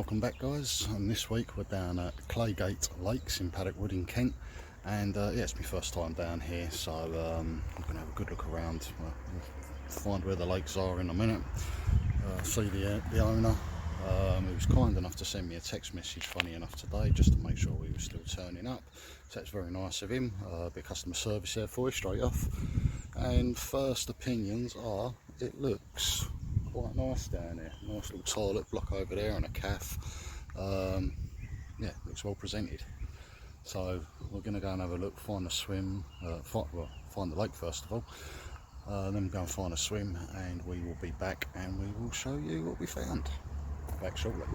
Welcome back guys, and this week we're down at Claygate Lakes in Paddock in Kent, and yeah, it's my first time down here, so I'm going to have a good look around. We'll find where the lakes are in a minute, see the owner. He was kind enough to send me a text message, funny enough, today, just to make sure we were still turning up, so that's very nice of him. A bit of customer service there for you straight off. And first opinions are, it looks quite nice down here. Nice little toilet block over there and a cafe. Yeah, looks well presented. So we're going to go and have a look, find a swim, find the lake first of all, then go and find a swim, and we will be back and we will show you what we found. Back shortly.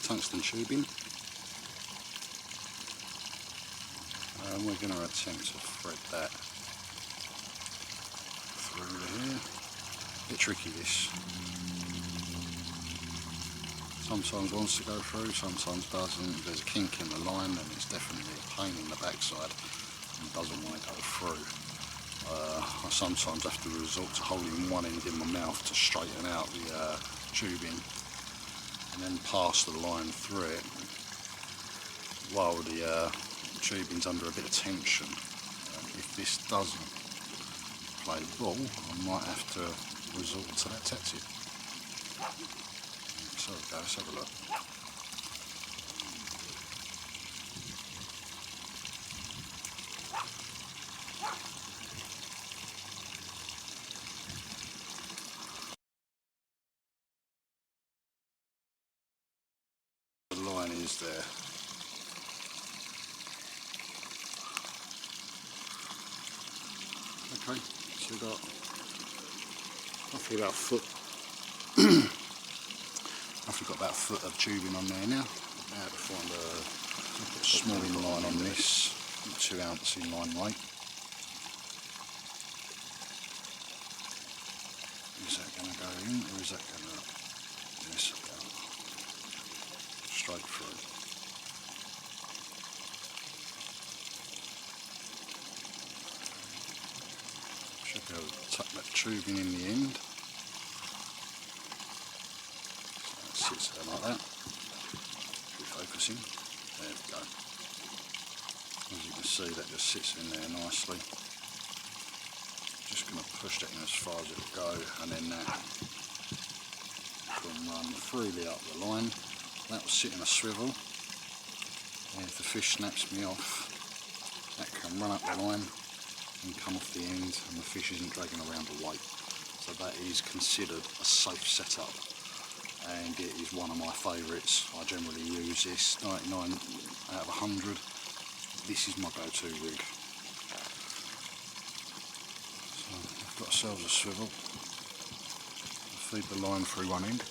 Tungsten tubing, and we're going to attempt to thread that through here. A bit tricky this. Sometimes wants to go through, sometimes doesn't. If there's a kink in the line, then it's definitely a pain in the backside and doesn't want to go through. I sometimes have to resort to holding one end in my mouth to straighten out the tubing, and then pass the line through it while the tubing's under a bit of tension. If this doesn't play ball, I might have to resort to that tactic. So let's have a look. The line is there. Okay, so we've got roughly about a foot. Roughly got about a foot of tubing on there now. Now to find a small line on this, 2 ounce in line weight. Is that going to go in, or is that going to miss it out? Straight through. Should be able to tuck that tubing in the end. So it sits there like that. Refocusing. There we go. As you can see, that just sits in there nicely. Just going to push that in as far as it will go, and then that can run freely up the line. That will sit in a swivel, and if the fish snaps me off, that can run up the line and come off the end, and the fish isn't dragging around the weight. So that is considered a safe setup, and it is one of my favourites. I generally use this 99 out of 100. This is my go-to rig. So I've got ourselves a swivel. Feed the line through one end.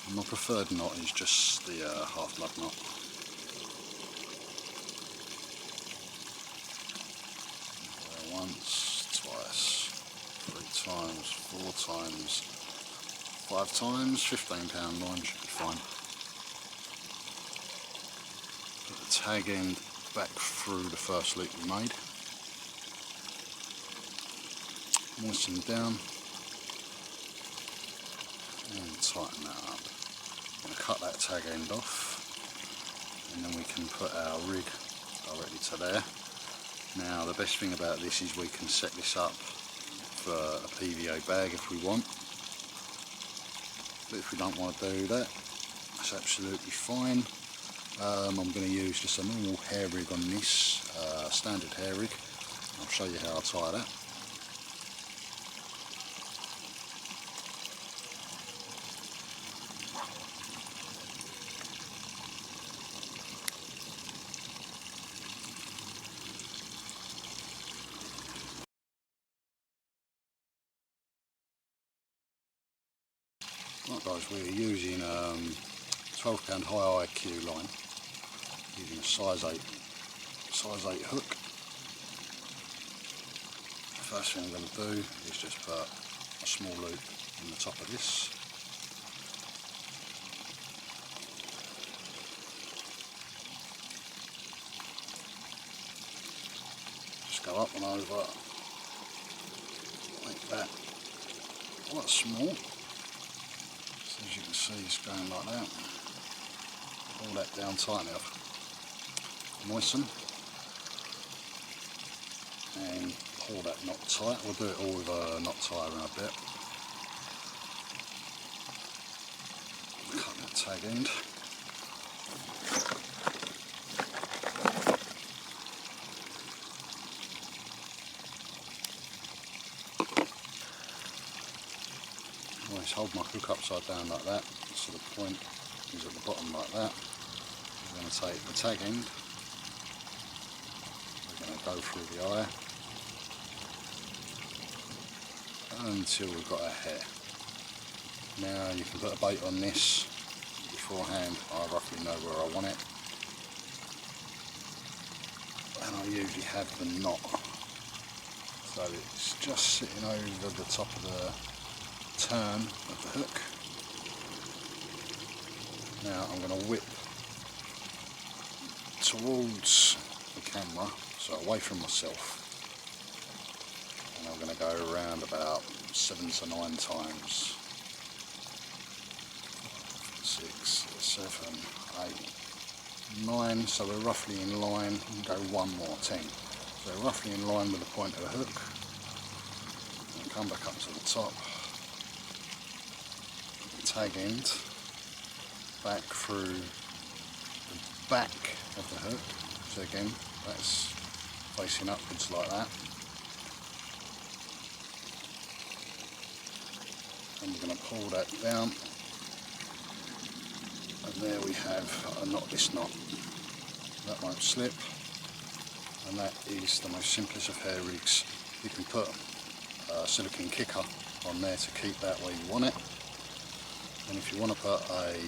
And my preferred knot is just the half lug knot. Once, twice, 3 times, 4 times, 5 times, £15 line should be fine. Put the tag end back through the first loop we made. moisten down and tighten that up. I'm going to cut that tag end off and then we can put our rig directly to there. Now the best thing about this is we can set this up for a PVA bag if we want, but if we don't want to do that, that's absolutely fine. I'm going to use just a normal hair rig on this, standard hair rig. I'll show you how I tie that. Right guys, we're using 12 pound high IQ line, using a size 8 hook. First thing I'm going to do is just put a small loop in the top of this. Just go up and over, like that, quite small. So as you can see, it's going like that. Pull that down, tighten it up, moisten, and pull that knot tight. We'll do it all with a knot tie in a bit. Cut that tag end. Always hold my hook upside down like that, so the point is at the bottom like that. We're going to take the tag end, we're going to go through the eye until we've got our hair. Now you can put a bait on this beforehand. I roughly know where I want it, and I usually have the knot, so it's just sitting over the top of the turn of the hook. Now I'm going to whip towards the camera, so away from myself, and I'm going to go around about 7 to 9 times. 6, 7, 8, 9, so we're roughly in line. We'll go one more 10, so roughly in line with the point of the hook. And come back up to the top, tag end, back through the back of the hook, so again that's facing upwards like that, and we're going to pull that down, and there we have a knot. This knot, that won't slip, and that is the most simplest of hair rigs. You can put a silicone kicker on there to keep that where you want it. And if you want to put a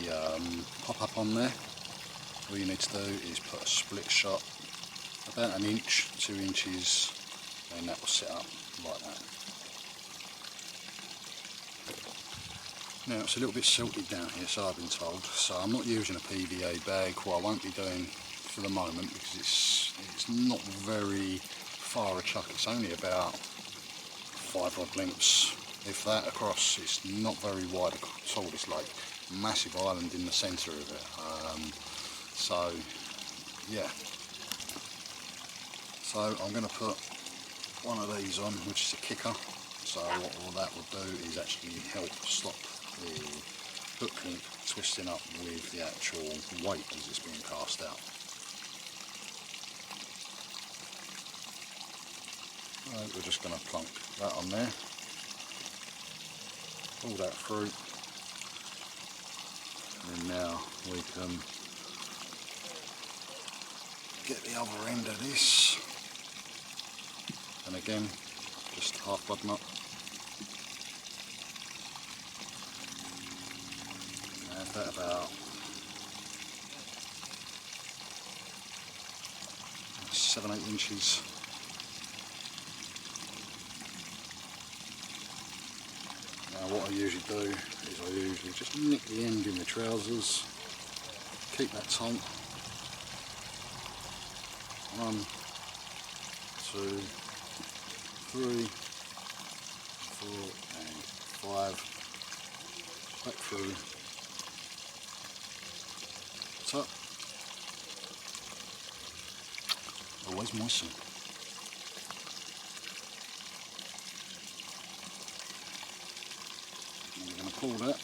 pop-up on there, all you need to do is put a split shot about 1 inch, 2 inches, and that will sit up like that. Now it's a little bit silted down here, so I've been told, so I'm not using a PVA bag. What I won't be doing for the moment, because it's not very far a chuck, it's only about 5 odd lengths, if that, across. It's not very wide at all. It's like a massive island in the centre of it. So yeah, so I'm going to put one of these on, which is a kicker. So what all that will do is actually help stop the hook link twisting up with the actual weight as it's being cast out. Right, we're just going to plonk that on there, pull that through, and now we can get the other end of this, and again just half bud knot. Have that about 7-8 inches. Now what I usually do is I usually just nick the end in the trousers, keep that tight. 1, 2, 3, 4 and 5, back through top, always moisten. And we're going to pull that.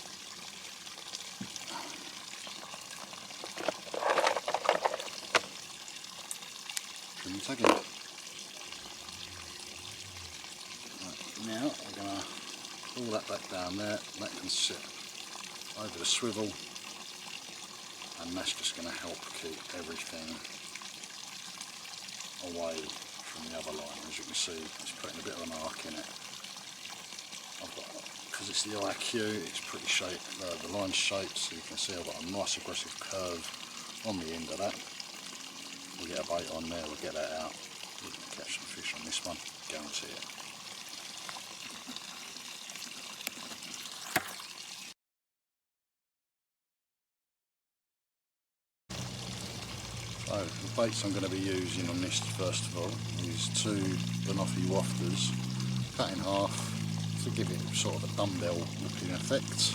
Trim it again. Right, now we're going to pull that back down there. That can sit over the swivel, and that's just going to help keep everything away from the other line. As you can see, it's putting a bit of an arc in it. Because it's the IQ, it's pretty shaped, the line's shaped, so you can see I've got a nice aggressive curve on the end of that. We'll get a bait on there, we'll get that out. We can catch some fish on this one, guarantee it. So the baits I'm going to be using on this first of all is 2 banoffee wafters cut in half to give it sort of a dumbbell looking effect.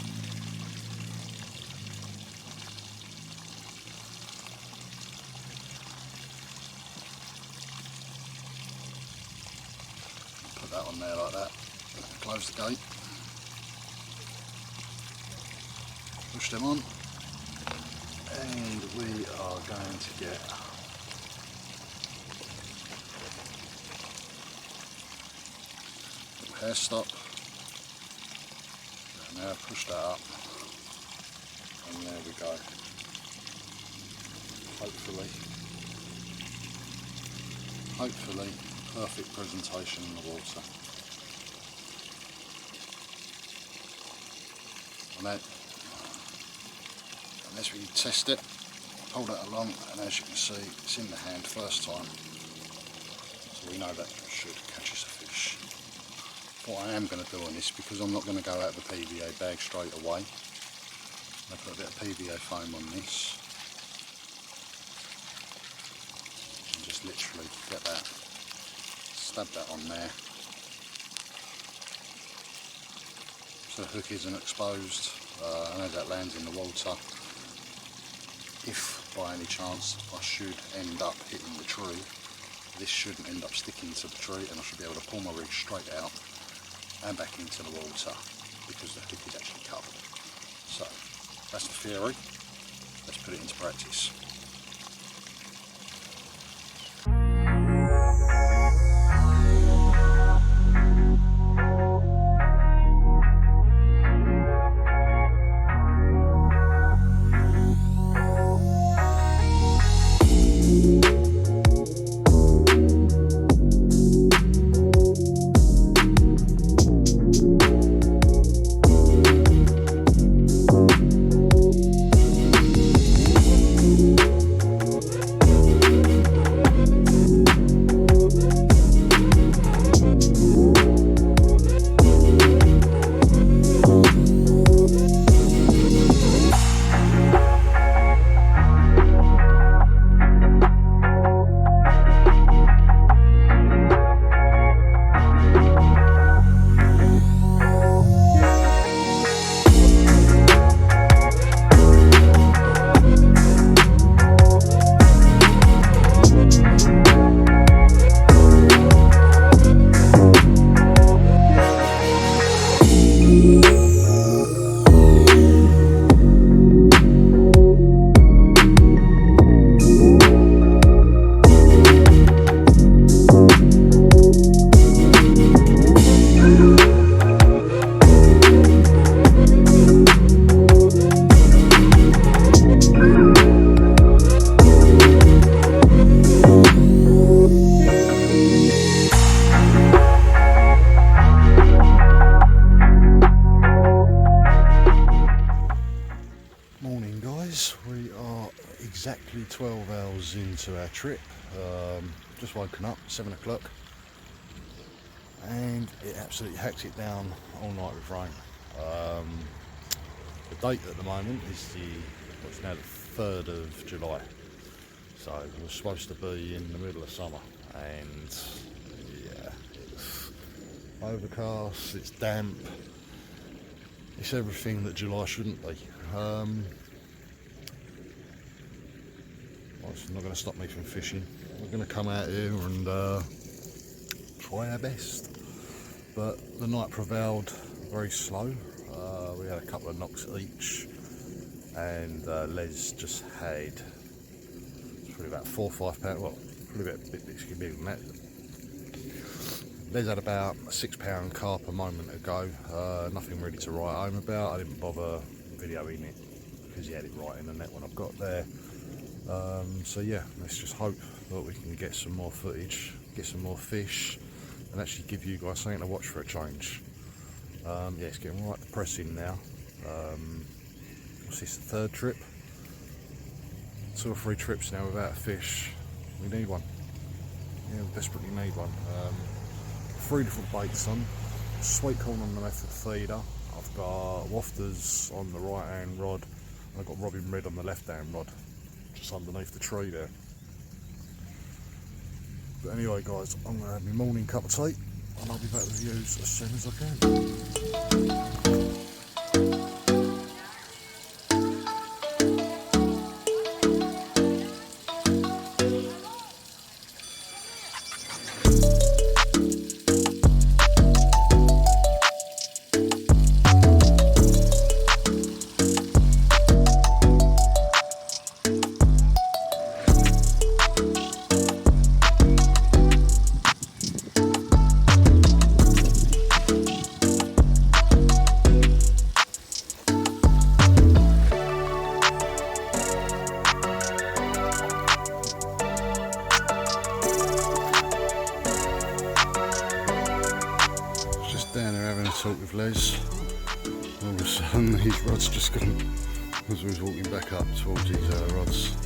Put that on there like that, close the gate, push them on, and we are going to get a hair stop. Now push that up, and there we go. Hopefully perfect presentation in the water. And as we test it, pull that along, and as you can see, it's in the hand first time, so we know that should catch us a fish. What I am going to do on this, because I'm not going to go out of the PVA bag straight away, I'm going to put a bit of PVA foam on this and just literally get that, stab that on there so the hook isn't exposed, and as that lands in the water, if by any chance I should end up hitting the tree, this shouldn't end up sticking to the tree, and I should be able to pull my rig straight out and back into the water because the hook is actually covered. So that's the theory, let's put it into practice. Exactly 12 hours into our trip, just woken up, 7 o'clock, and it absolutely hacked it down all night with rain. The date at the moment is it's now the 3rd of July, so we're supposed to be in the middle of summer, and yeah, overcast, it's damp, it's everything that July shouldn't be. It's not going to stop me from fishing. We're going to come out here and try our best. But the night prevailed very slow. We had a couple of knocks each, and Les just had probably about 4 or 5 pound, well, probably about a bit bigger than that. Les had about a 6 pound carp a moment ago. Nothing really to write home about. I didn't bother videoing it because he had it right in the net when I got there. So yeah, let's just hope that we can get some more footage, get some more fish, and actually give you guys something to watch for a change. Yeah, it's getting right depressing now. What's this, the 3rd trip? 2 or 3 trips now without a fish. We need one. Yeah, we desperately need one. 3 different baits on. Sweet corn on the method feeder. I've got wafters on the right hand rod. I've got Robin Red on the left hand rod, just underneath the tree there. But anyway guys, I'm going to have my morning cup of tea and I'll be back with you as soon as I can. Down there having a talk with Les. All of a sudden his rod's just gone as we was walking back up towards his rods.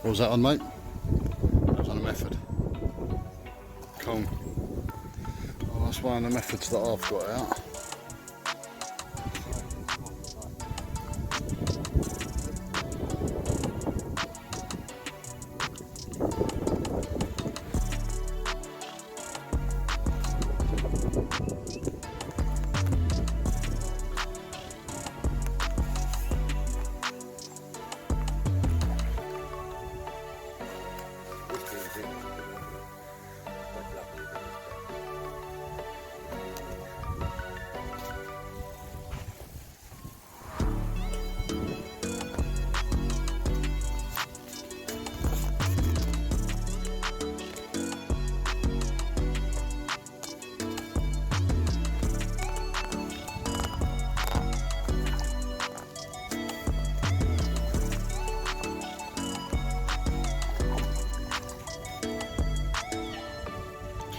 What was that on, mate? That was on a method. Cool. Well, that's one of the methods that I've got out.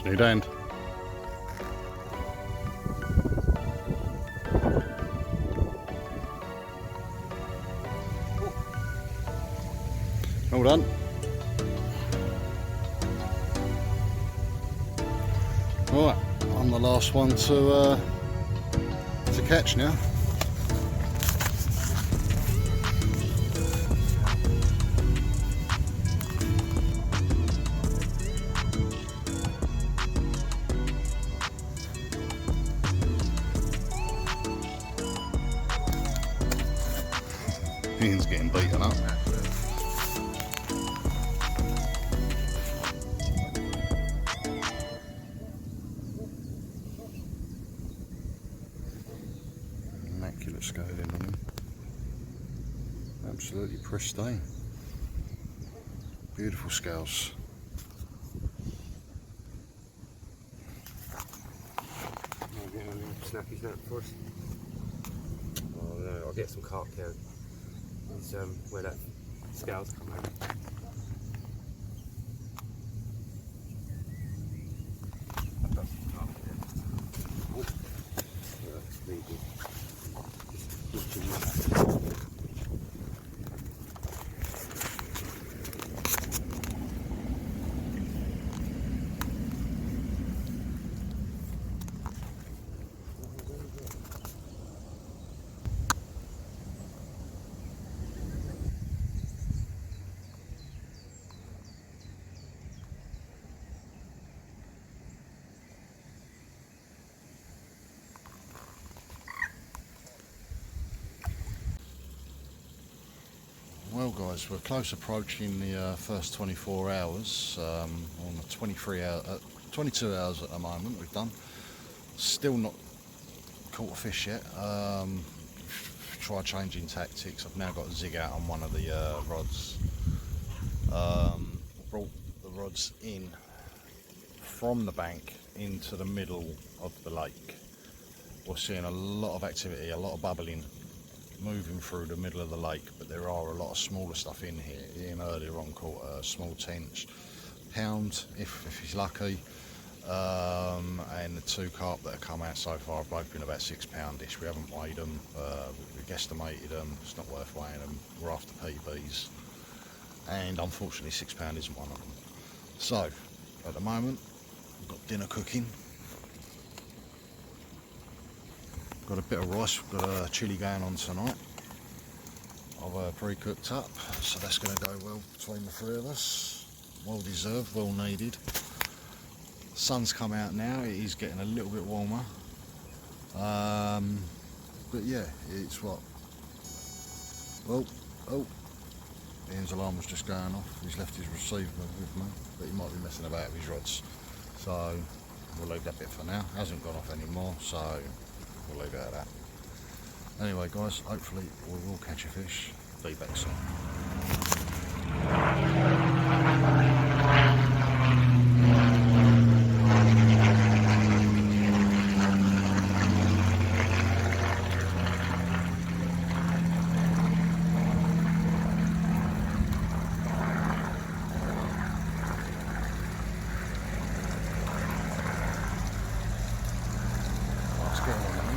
Need end. Hold on. Right, I'm the last one to catch now. Ian's getting beaten up. Immaculate scaling on him. Absolutely pristine. Beautiful scales. I'll get on the snappy snap first. Oh no, I'll get some carp count. It's where that scales come over. Well guys, we're close approaching the first 24 hours, on the 22 hours at the moment we've done. Still not caught a fish yet. Try changing tactics. I've now got a zig out on one of the rods. Brought the rods in from the bank into the middle of the lake. We're seeing a lot of activity, a lot of bubbling moving through the middle of the lake, but there are a lot of smaller stuff in here. Ian earlier on caught a small tench, pound if he's lucky, and the 2 carp that have come out so far have both been about 6 poundish. We haven't weighed them, we guesstimated them, it's not worth weighing them, we're after PBs, and unfortunately 6 pound isn't one of them. So at the moment we've got dinner cooking. Got a bit of rice, we've got a chilli going on tonight. I've pre-cooked up, so that's going to go well between the 3 of us. Well deserved, well needed. Sun's come out now, it is getting a little bit warmer. But yeah, it's what? Oh, Ian's alarm was just going off. He's left his receiver with me, but he might be messing about with his rods. So we'll leave that bit for now. Hasn't gone off anymore, so we'll leave it at that. Anyway guys, hopefully we will catch a fish. Be back soon.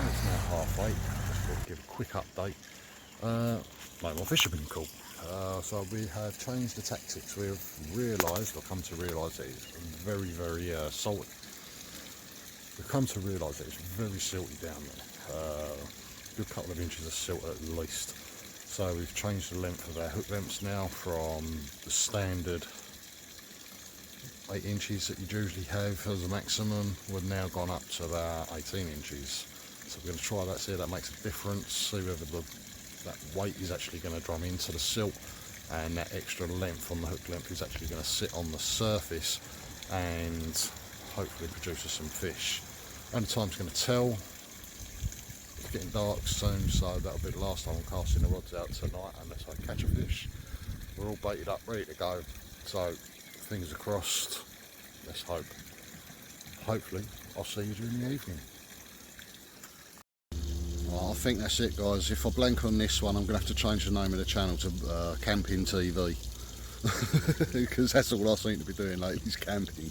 It's now half 8. Just thought I'd give a quick update. No more fish have been caught. So we have changed the tactics. We've realised, or come to realise, that it's very, very salty. We've come to realise that it's very silty down there. A good couple of inches of silt at least. So we've changed the length of our hook lengths now from the standard 8 inches that you'd usually have as a maximum. We've now gone up to about 18 inches. So we're going to try that, see if that makes a difference, see whether that weight is actually going to drum into the silt, and that extra length on the hook length is actually going to sit on the surface and hopefully produce us some fish. Only time's going to tell. It's getting dark soon, so that'll be the last time I'm casting the rods out tonight unless I catch a fish. We're all baited up, ready to go, so fingers are crossed. Let's hope. Hopefully I'll see you during the evening. I think that's it guys. If I blank on this one, I'm going to have to change the name of the channel to Camping TV. Because that's all I seem to be doing lately, is camping.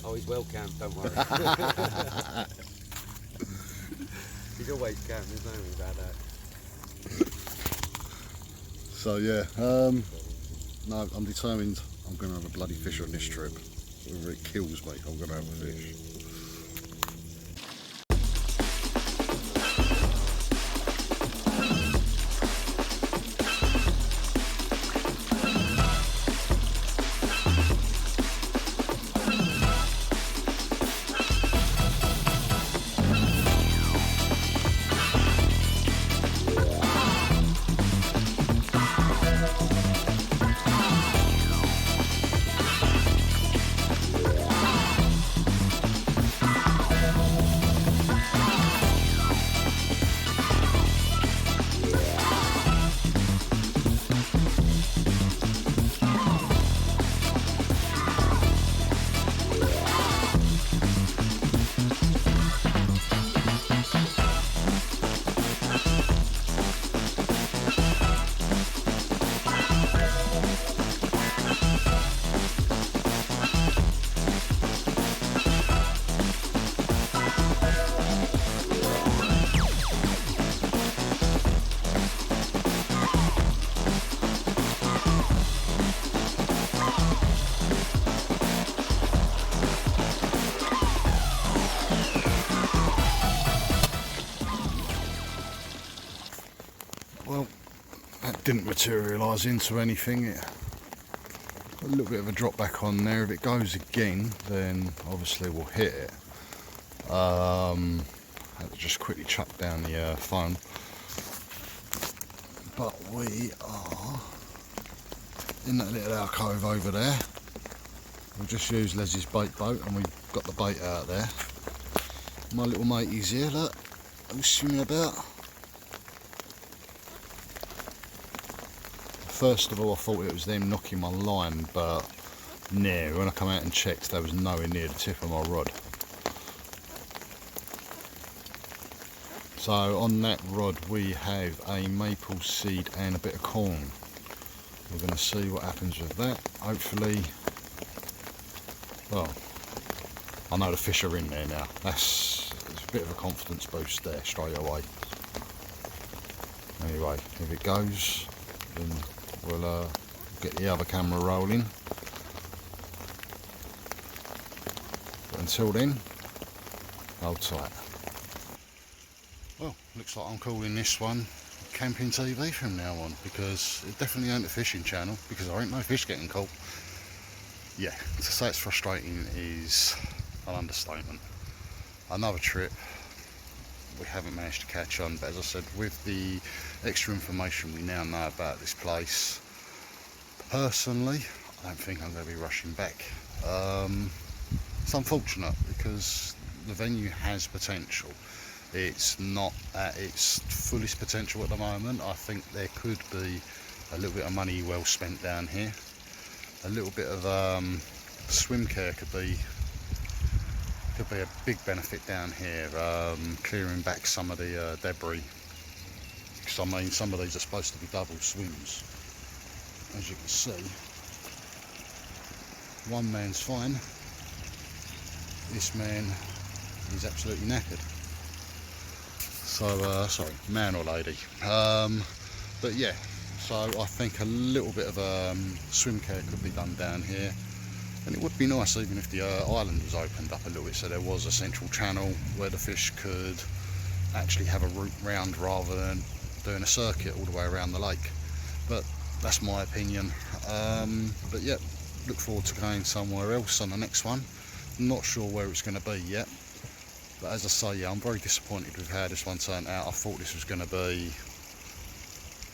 Oh, he's well camped, don't worry. He's always camped, there's no worry about that. So yeah, no, I'm determined I'm going to have a bloody fish on this trip. Whether it kills me, I'm going to have a fish. Well, that didn't materialise into anything. A little bit of a drop back on there. If it goes again, then obviously we'll hit it. I have to just quickly chuck down the phone. But we are in that little alcove over there. We'll just use Les's bait boat and we've got the bait out there. My little mateys here, look, who's swimming about. First of all I thought it was them knocking my line, but no, when I come out and checked there was nowhere near the tip of my rod. So on that rod we have a maple seed and a bit of corn. We're going to see what happens with that. Hopefully, well, I know the fish are in there now. That's a bit of a confidence boost there straight away. Anyway, if it goes, then we'll get the other camera rolling. But until then, hold tight. Well, looks like I'm calling this one Camping TV from now on, because it definitely ain't a fishing channel, because there ain't no fish getting caught. Yeah, to say it's frustrating is an understatement. Another trip, we haven't managed to catch on, but as I said, with the extra information we now know about this place, personally, I don't think I'm going to be rushing back. It's unfortunate because the venue has potential. It's not at its fullest potential at the moment. I think there could be a little bit of money well spent down here. A little bit of swim care could be a big benefit down here, clearing back some of the debris. Because I mean, some of these are supposed to be double swims. As you can see, one man's fine. This man is absolutely knackered. So, sorry, man or lady. But yeah, so I think a little bit of swim care could be done down here. And it would be nice even if the island was opened up a little bit, so there was a central channel where the fish could actually have a route round rather than doing a circuit all the way around the lake. But that's my opinion. But yeah, look forward to going somewhere else on the next one. Not sure where it's going to be yet. But as I say, yeah, I'm very disappointed with how this one turned out. I thought this was going to be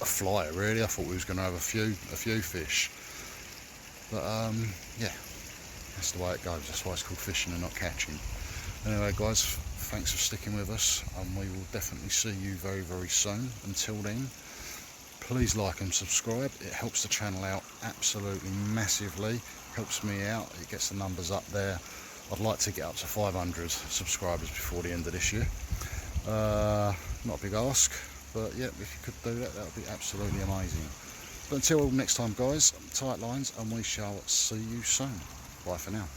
a flyer, really. I thought we was going to have a few fish. But yeah, that's the way it goes. That's why it's called fishing and not catching. Anyway, guys, thanks for sticking with us, and we will definitely see you very, very soon. Until then, please like and subscribe. It helps the channel out absolutely massively. Helps me out. It gets the numbers up there. I'd like to get up to 500 subscribers before the end of this year. Not a big ask, but yeah, if you could do that, that would be absolutely amazing. But until next time, guys, tight lines, and we shall see you soon. Bye for now.